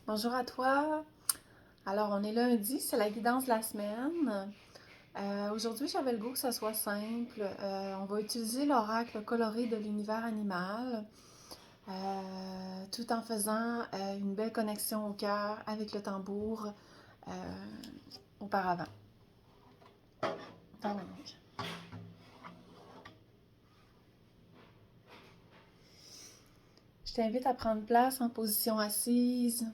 Bonjour à toi. Alors, on est lundi, c'est la guidance de la semaine. Aujourd'hui, j'avais le goût que ce soit simple. On va utiliser l'oracle coloré de l'univers animal, tout en faisant une belle connexion au cœur avec le tambour euh, auparavant. Donc, je t'invite à prendre place en position assise,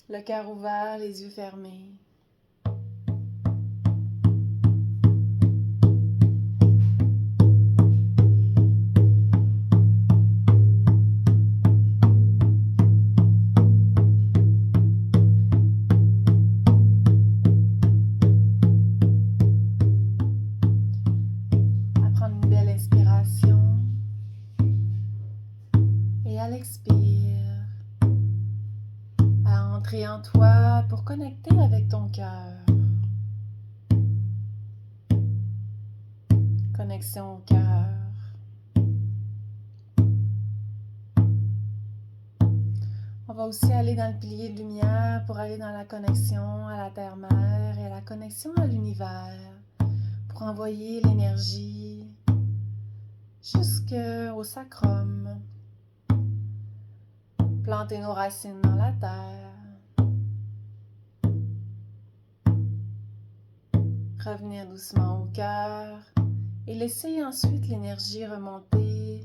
le cœur ouvert, les yeux fermés. À prendre une belle inspiration. Et à l'expire, à entrer en toi pour connecter avec ton cœur. Connexion au cœur. On va aussi aller dans le pilier de lumière pour aller dans la connexion à la terre-mère et à la connexion à l'univers, pour envoyer l'énergie jusqu'au sacrum. Planter nos racines dans la terre. Revenir doucement au cœur et laisser ensuite l'énergie remonter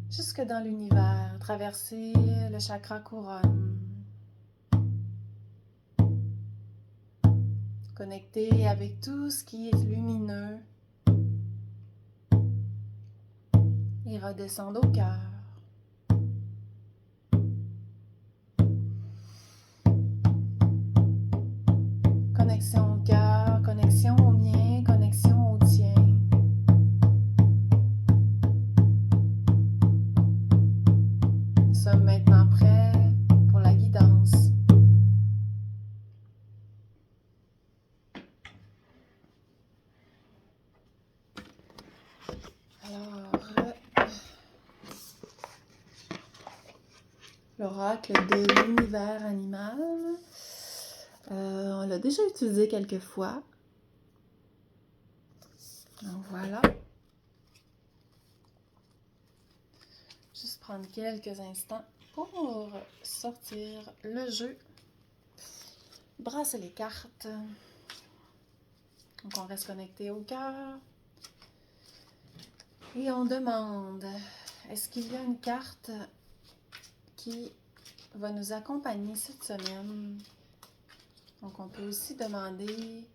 jusque dans l'univers, traverser le chakra couronne. Connecter avec tout ce qui est lumineux et redescendre au cœur. Connexion au cœur, connexion au mien, connexion au tien. Nous sommes maintenant prêts pour la guidance. Alors, l'oracle de l'univers animal, on l'a déjà utilisé quelques fois. Donc voilà. Juste prendre quelques instants pour sortir le jeu. Brasser les cartes. Donc on reste connecté au cœur. Et on demande, est-ce qu'il y a une carte qui va nous accompagner cette semaine? Donc on peut aussi demander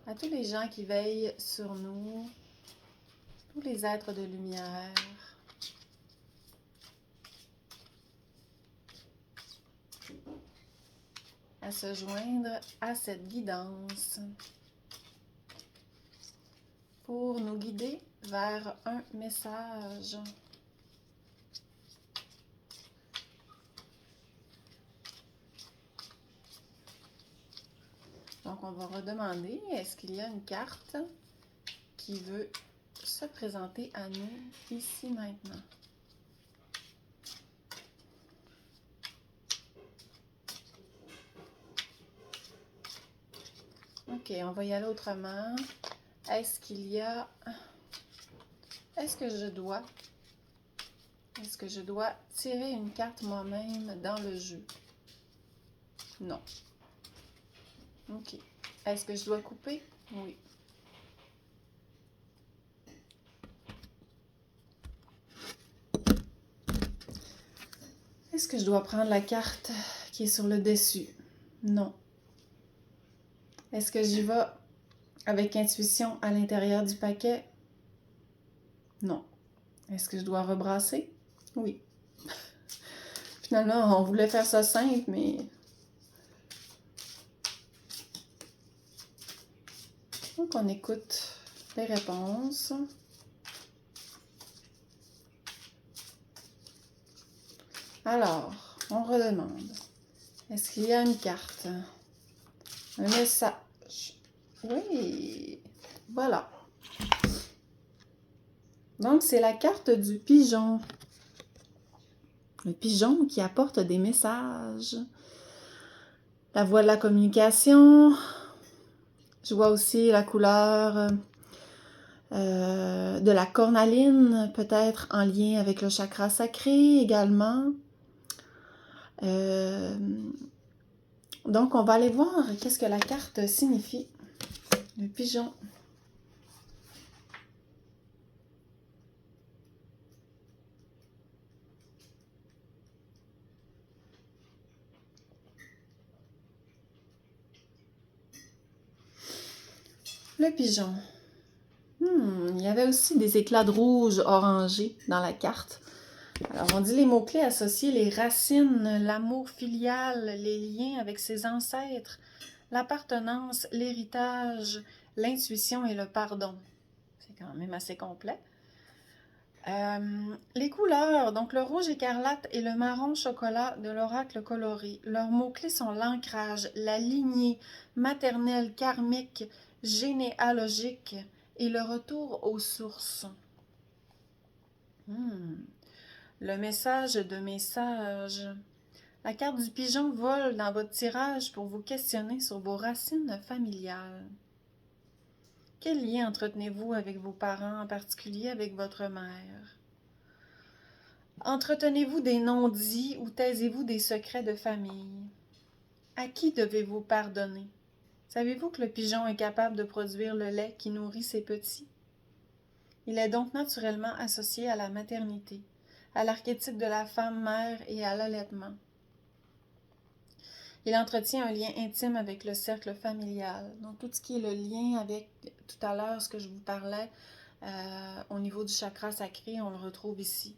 à tous les gens qui veillent sur nous, tous les êtres de lumière, à se joindre à cette guidance pour nous guider vers un message. Donc on va redemander, est-ce qu'il y a une carte qui veut se présenter à nous ici maintenant? Ok, on va y aller autrement. Est-ce que je dois tirer une carte moi-même dans le jeu? Non. Ok. Est-ce que je dois couper? Oui. Est-ce que je dois prendre la carte qui est sur le dessus? Non. Est-ce que j'y vais avec intuition à l'intérieur du paquet? Non. Est-ce que je dois rebrasser? Oui. Finalement, on voulait faire ça simple, mais... Donc, on écoute les réponses. Alors, on redemande. Est-ce qu'il y a une carte? Un message? Oui. Voilà. Donc, c'est la carte du pigeon. Le pigeon qui apporte des messages. La voie de la communication. Je vois aussi la couleur de la cornaline, peut-être en lien avec le chakra sacré également. Donc, on va aller voir qu'est-ce que la carte signifie. Le pigeon. Le pigeon. Il y avait aussi des éclats de rouge orangé dans la carte. Alors, on dit les mots-clés associés, les racines, l'amour filial, les liens avec ses ancêtres, l'appartenance, l'héritage, l'intuition et le pardon. C'est quand même assez complet. Les couleurs, donc le rouge écarlate et le marron chocolat de l'oracle coloré. Leurs mots-clés sont l'ancrage, la lignée maternelle karmique, généalogique et le retour aux sources. Le message de mes sages. La carte du pigeon vole dans votre tirage pour vous questionner sur vos racines familiales. Quel lien entretenez-vous avec vos parents, en particulier avec votre mère? Entretenez-vous des non-dits ou taisez-vous des secrets de famille? À qui devez-vous pardonner? Savez-vous que le pigeon est capable de produire le lait qui nourrit ses petits? Il est donc naturellement associé à la maternité, à l'archétype de la femme mère et à l'allaitement. Il entretient un lien intime avec le cercle familial. Donc, tout ce qui est le lien avec, tout à l'heure, ce que je vous parlais, au niveau du chakra sacré, on le retrouve ici.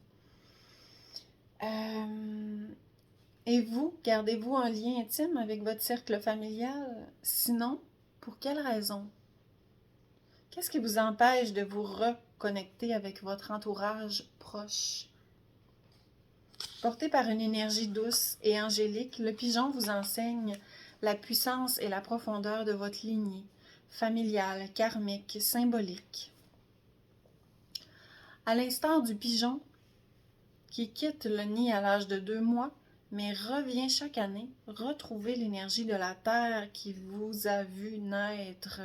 Et vous, gardez-vous un lien intime avec votre cercle familial? Sinon, pour quelle raison? Qu'est-ce qui vous empêche de vous reconnecter avec votre entourage proche? Porté par une énergie douce et angélique, le pigeon vous enseigne la puissance et la profondeur de votre lignée, familiale, karmique, symbolique. À l'instar du pigeon qui quitte le nid à l'âge de 2 mois, mais revient chaque année retrouver l'énergie de la terre qui vous a vu naître.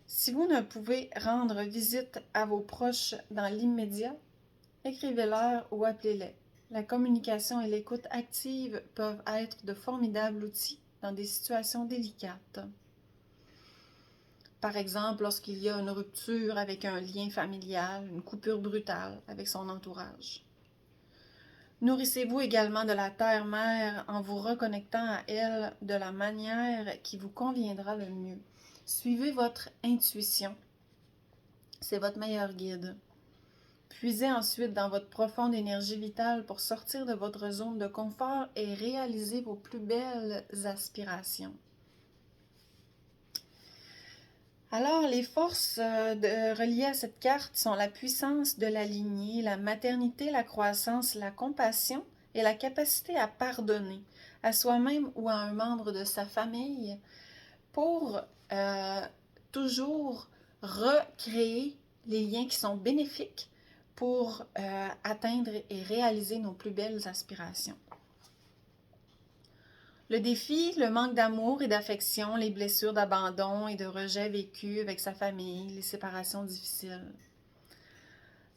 Si vous ne pouvez rendre visite à vos proches dans l'immédiat, écrivez-leur ou appelez-les. La communication et l'écoute active peuvent être de formidables outils dans des situations délicates. Par exemple, lorsqu'il y a une rupture avec un lien familial, une coupure brutale avec son entourage. Nourrissez-vous également de la terre-mère en vous reconnectant à elle de la manière qui vous conviendra le mieux. Suivez votre intuition. C'est votre meilleur guide. Puisez ensuite dans votre profonde énergie vitale pour sortir de votre zone de confort et réaliser vos plus belles aspirations. Alors, les forces reliées à cette carte sont la puissance de la lignée, la maternité, la croissance, la compassion et la capacité à pardonner à soi-même ou à un membre de sa famille pour toujours recréer les liens qui sont bénéfiques pour atteindre et réaliser nos plus belles aspirations. Le défi, le manque d'amour et d'affection, les blessures d'abandon et de rejet vécues avec sa famille, les séparations difficiles.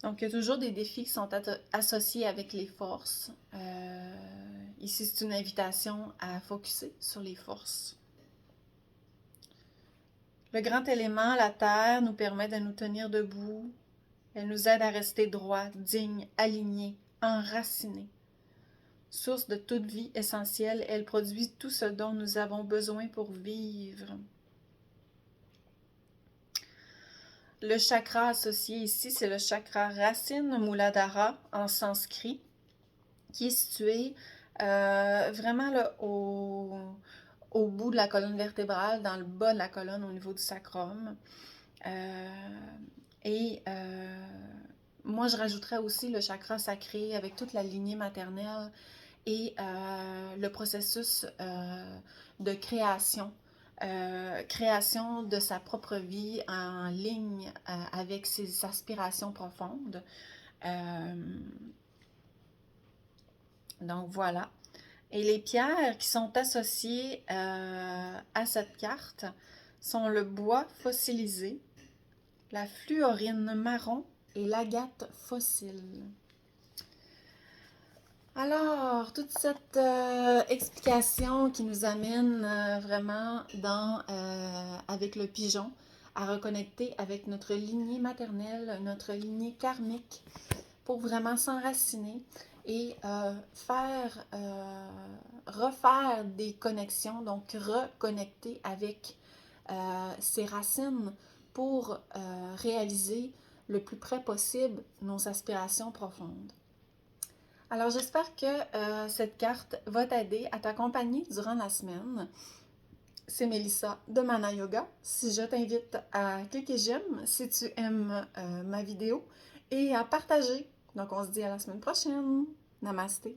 Donc, il y a toujours des défis qui sont associés avec les forces. Ici, c'est une invitation à focusser sur les forces. Le grand élément, la terre, nous permet de nous tenir debout. Elle nous aide à rester droit, digne, aligné, enraciné. Source de toute vie essentielle, elle produit tout ce dont nous avons besoin pour vivre. Le chakra associé ici, c'est le chakra racine Muladhara en sanskrit, qui est situé vraiment là, au bout de la colonne vertébrale, dans le bas de la colonne au niveau du sacrum. Moi, je rajouterais aussi le chakra sacré avec toute la lignée maternelle et le processus de création de sa propre vie en ligne avec ses aspirations profondes. Donc voilà. Et les pierres qui sont associées à cette carte sont le bois fossilisé, la fluorine marron et l'agate fossile. Alors, toute cette explication qui nous amène vraiment avec le pigeon, à reconnecter avec notre lignée maternelle, notre lignée karmique, pour vraiment s'enraciner et refaire des connexions, donc reconnecter avec ses racines pour réaliser le plus près possible nos aspirations profondes. Alors, j'espère que cette carte va t'aider à t'accompagner durant la semaine. C'est Mélissa de Mana Yoga. Si je t'invite à cliquer j'aime si tu aimes ma vidéo et à partager. Donc, on se dit à la semaine prochaine. Namasté.